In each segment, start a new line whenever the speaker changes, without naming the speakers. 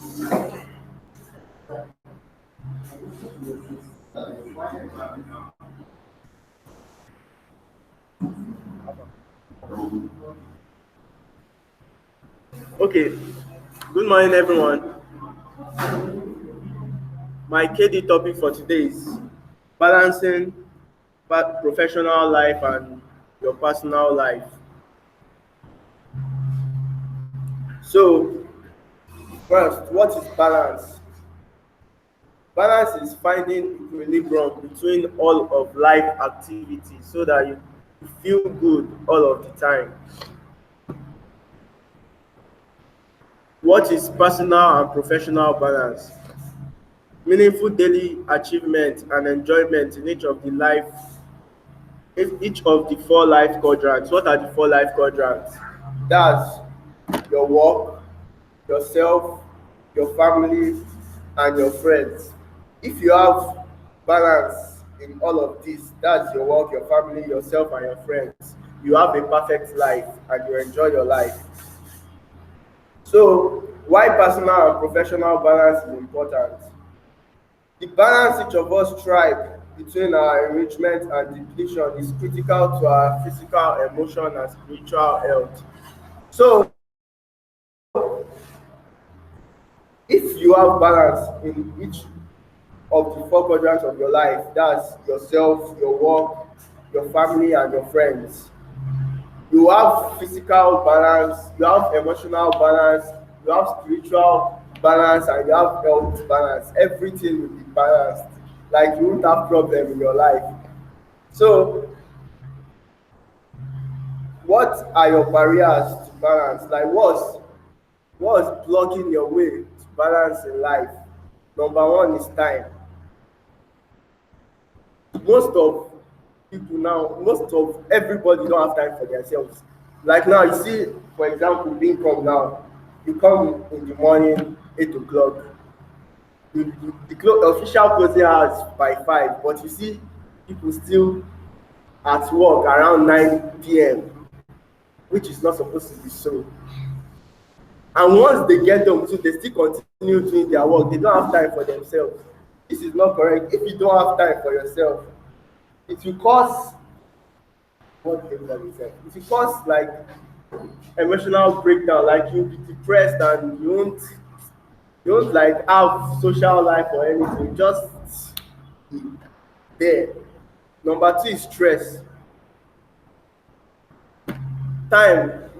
Okay, good morning, everyone. My KD topic for today is balancing professional life and your personal life. So, first, what is balance? Balance is finding equilibrium between all of life activities so that you feel good all of the time. What is personal and professional balance? Meaningful daily achievement and enjoyment in each of the four life quadrants. What are the four life quadrants? That's your work, yourself, your family, and your friends. If you have balance in all of this, that's your work, your family, yourself, and your friends, you have a perfect life and you enjoy your life. So, why personal and professional balance is important? The balance each of us strike between our enrichment and depletion is critical to our physical, emotional, and spiritual health. So, if you have balance in each of the four quadrants of your life, that's yourself, your work, your family, and your friends. You have physical balance, you have emotional balance, you have spiritual balance, and you have health balance. Everything will be balanced. Like you won't have problem in your life. So, what are your barriers to balance? Like what's blocking your way to balance in life? Number one is time. Most of people now, most of everybody don't have time for themselves. Like now, you see, for example, being come now, you come in the morning, 8 o'clock, official closing hours by 5, but you see people still at work around 9 p.m., which is not supposed to be so. And once they get home too, they still continue doing their work. They don't have time for themselves. This is not correct. If you don't have time for yourself, it will cause what can I say? It will cause like emotional breakdown. Like you'll be depressed and you won't like have social life or anything. Just be there. Number two is stress. Time.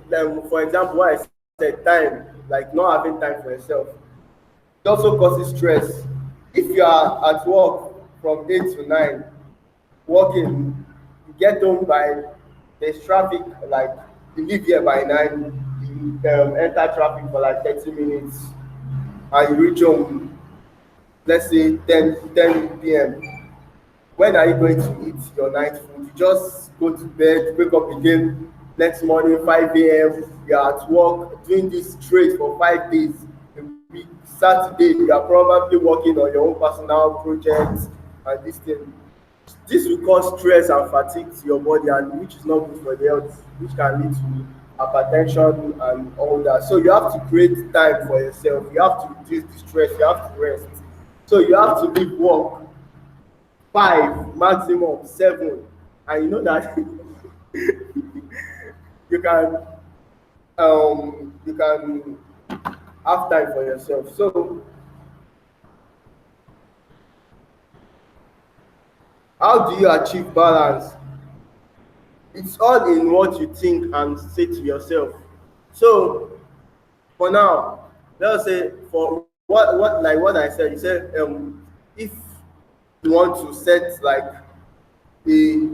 For example, what I said, time, like not having time for yourself. It also causes stress. If you are at work from 8 to 9, working, you get home by there's traffic, like you leave here by 9, you enter traffic for like 30 minutes, and you reach home, let's say 10 p.m. When are you going to eat your night food? You just go to bed, wake up again next morning 5 a.m. You're at work doing this straight for 5 days. A week, Saturday, you are probably working on your own personal projects and this thing. This will cause stress and fatigue to your body, and which is not good for the health, which can lead to hypertension and all that. So you have to create time for yourself. You have to reduce the stress. You have to rest. So you have to leave work 5, maximum 7, and you know that you can you can have time for yourself. So how do you achieve balance? It's all in what you think and say to yourself. So for now, let's say for what like what I said, you said if you want to set like a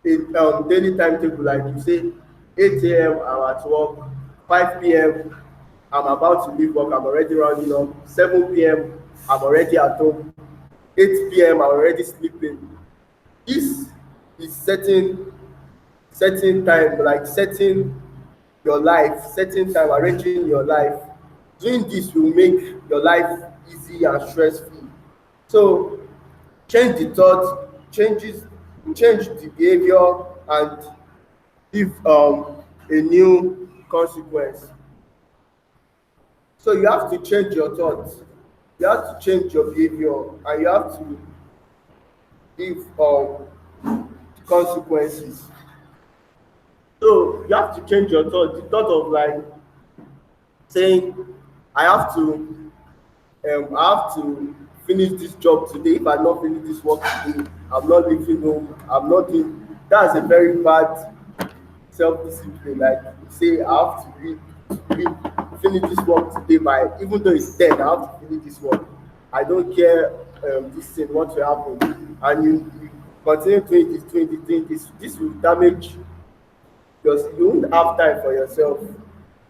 daily timetable, like you say 8 a.m. I'm at work, 5 p.m. I'm about to leave work, I'm already rounding up, 7 p.m. I'm already at home, 8 p.m. I'm already sleeping. This is setting time, like setting your life, setting time, arranging your life. Doing this will make your life easy and stress free. So change the thought, change the behavior, and give a new consequence. So you have to change your thoughts, you have to change your behavior, and you have to live consequences. So you have to change your thought, the thought of like saying, I have to I have to finish this job today. If I not finish this work today, I'm not leaving home. I'm not doing. That's a very bad self-discipline. Like you say, I have to finish this work today by, even though it's 10, I have to finish this work. I don't care this thing what will happen, and you continue doing this. This will damage because you won't have time for yourself.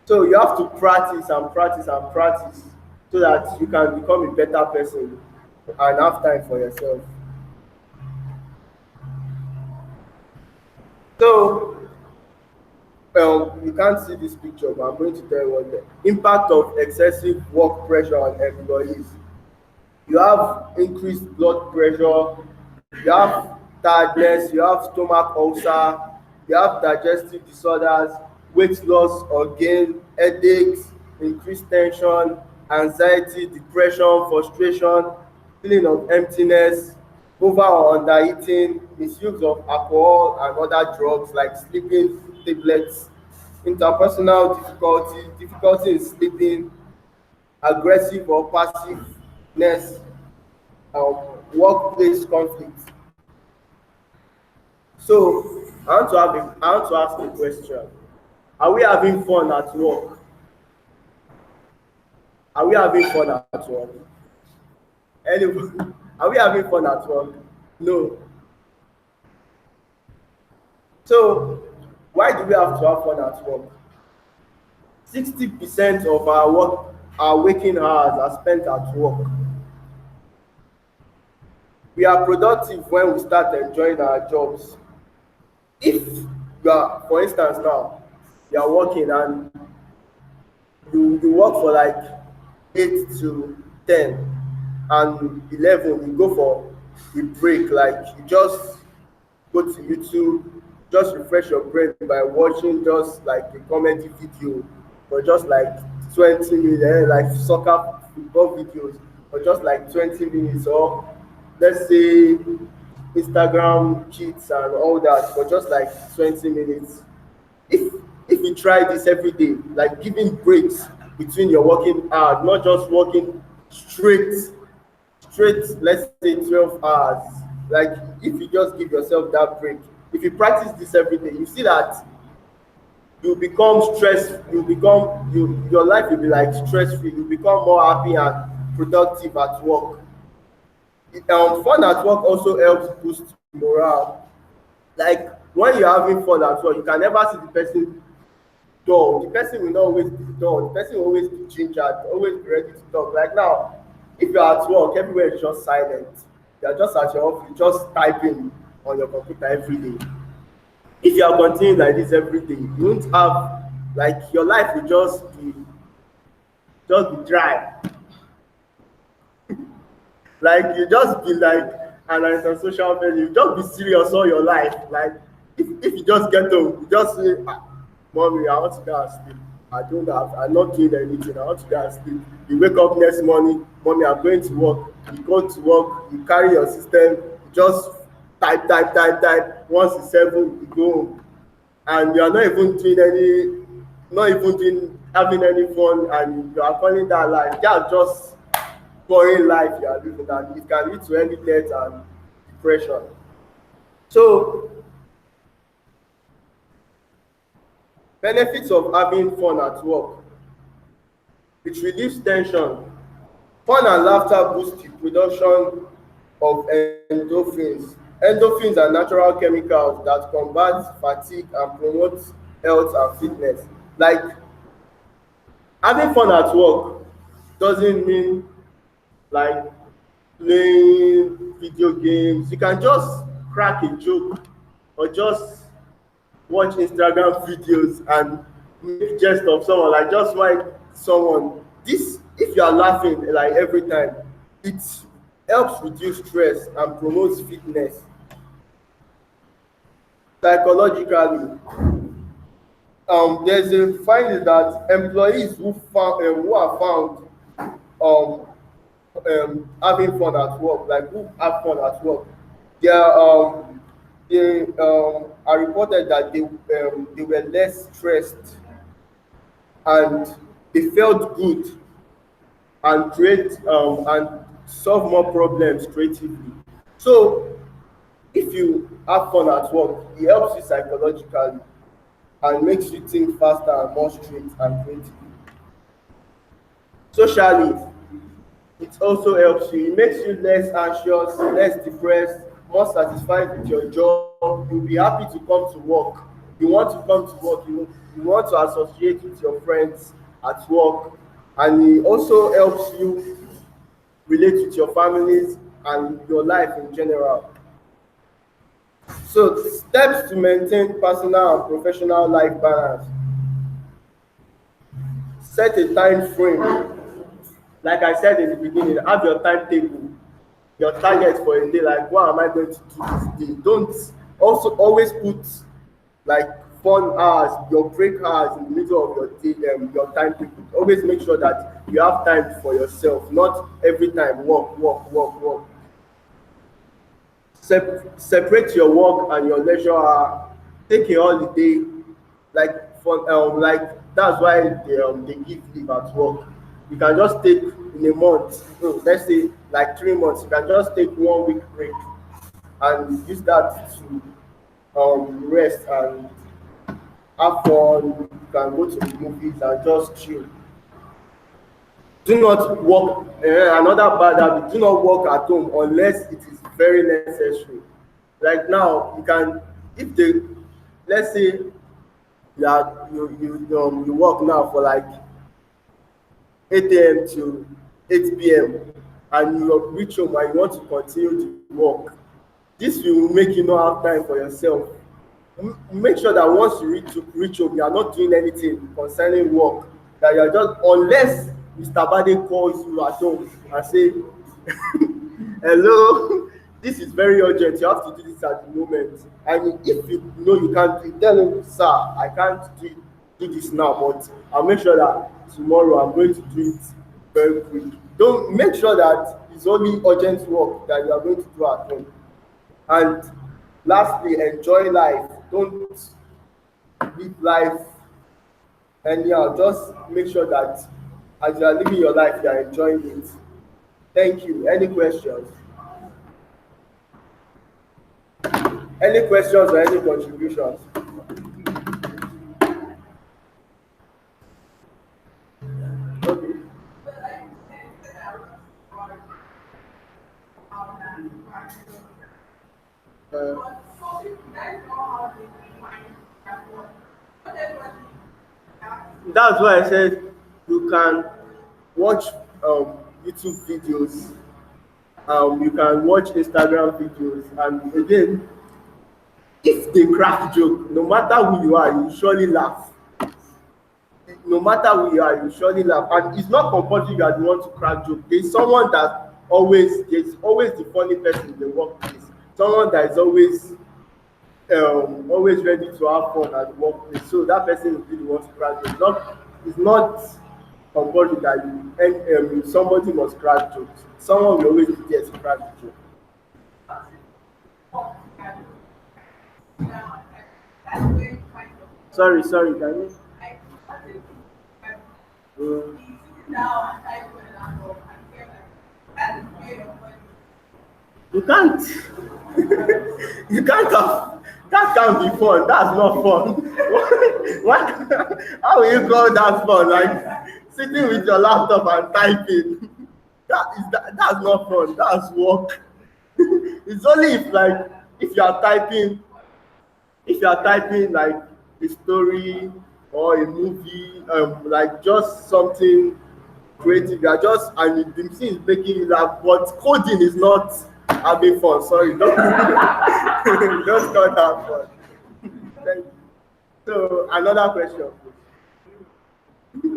So you have to practice and practice and practice so that you can become a better person and have time for yourself. So you can't see this picture, but I'm going to tell you what the impact of excessive work pressure on employees. You have increased blood pressure, you have tiredness, you have stomach ulcer, you have digestive disorders, weight loss or gain, headaches, increased tension, anxiety, depression, frustration, feeling of emptiness, over or undereating, misuse of alcohol and other drugs like sleeping tablets, interpersonal difficulty, difficulty in sleeping, aggressive or passiveness, workplace conflict. So I want to ask a question. Are we having fun at work? Are we having fun at work? Anybody? Are we having fun at work? No. So why do we have to have fun at work? 60% of our waking hours are spent at work. We are productive when we start enjoying our jobs. If you are, for instance now, you are working and you work for like 8 to 10 and 11 you go for a break, like you just go to YouTube, just refresh your brain by watching just like a comedy video for just like 20 minutes, like soccer football videos for just like 20 minutes, or let's say Instagram cheats and all that for just like 20 minutes. If you try this every day, like giving breaks between your working hours, not just working straight let's say 12 hours, like if you just give yourself that break, if you practice this every day, you see that you become stress, you become your life will be like stress free, you become more happy and productive at work. Fun at work also helps boost morale. Like when you're having fun at work, you can never see the person dull. The person will not always be dull. The person will always be gingered, always be ready to talk. Like now, if you're at work, everywhere is just silent. You're just at your office, just typing on your computer every day. If you are continuing like this every day, you won't have, like, your life will just be dry. Like you just be like an antisocial person, you just be serious all your life. Like if you just get home, you just say, mommy, I want to go and sleep. I'm not doing anything, I want to go and sleep. You wake up next morning, mommy, I'm going to work. You go to work, you carry your system, you just type. Once it's 7, you go home. And you are not even doing having any fun, and you are calling that life. That's just boring life you are living, and it can lead to any death and depression. So benefits of having fun at work: it relieves tension. Fun and laughter boost the production of endorphins. Endorphins are natural chemicals that combat fatigue and promote health and fitness. Like having fun at work doesn't mean like playing video games. You can just crack a joke or just watch Instagram videos and make jest of someone, like just like someone. This, if you are laughing like every time, it helps reduce stress and promotes fitness. Psychologically, There's a finding that employees who are found um, having fun at work, like who have fun at work, they are reported that they were less stressed and they felt good and create and solve more problems creatively. So if you have fun at work, it helps you psychologically and makes you think faster and more straight and creative. Socially, it also helps you. It makes you less anxious, less depressed, more satisfied with your job. You'll be happy to come to work. You want to come to work. You want to associate with your friends at work. And it also helps you relate with your families and your life in general. So, steps to maintain personal and professional life balance. Set a time frame. Like I said in the beginning, have your timetable, your target for a day. Like, what am I going to do this day? Don't also always put like fun hours, your break hours in the middle of your day, your timetable. Always make sure that you have time for yourself, not every time work, work, work, work. Separate your work and your leisure hour. Take a holiday, like for that's why they give leave at work. You can just take in a month, let's say like 3 months, you can just take 1 week break and use that to rest and have fun. You can go to the movies and just chill. Do not work. Another bad habit: do not work at home unless it is very necessary. Like now, you can, if they, let's say you work now for like 8 a.m. to 8 p.m. and you reach home and you want to continue the work. This will make you not have time for yourself. Make sure that once you reach home, you are not doing anything concerning work. That you are just, unless Mr. Bade calls you at home and say, "Hello, this is very urgent. You have to do this at the moment." And if you know you can't do it, tell him, "Sir, I can't do this now, but I'll make sure that tomorrow I'm going to do it very quick." Don't make sure that it's only urgent work that you are going to do at home. And lastly, enjoy life. Don't live life anyhow. Just make sure that as you are living your life, you are enjoying it. Thank you. Any questions? Any questions or any contributions? Okay. Uh, that's why I said you can watch YouTube videos. You can watch Instagram videos, and again, if they crack joke, no matter who you are, you surely laugh. No matter who you are, you surely laugh. And it's not compulsory you are the one to crack joke. There's always the funny person in the workplace. Someone that is always ready to have fun at the workplace. So that person will be the one to crack joke. It's not compulsory that somebody must crack jokes. Someone will always be there to crack the joke. Sorry, can you? Mm. You can't. You can't have. That can't be fun. That's not fun. What? How will you call that fun? Like sitting with your laptop and typing. That's not fun. That's work. It's only if you are typing if you are typing like a story or a movie, like just something creative, you are just, and the thing is making you laugh, but coding is not having fun. Sorry, don't don't call that fun. Thank you. So another question, please.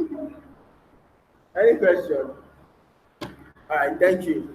Any question? All right, thank you.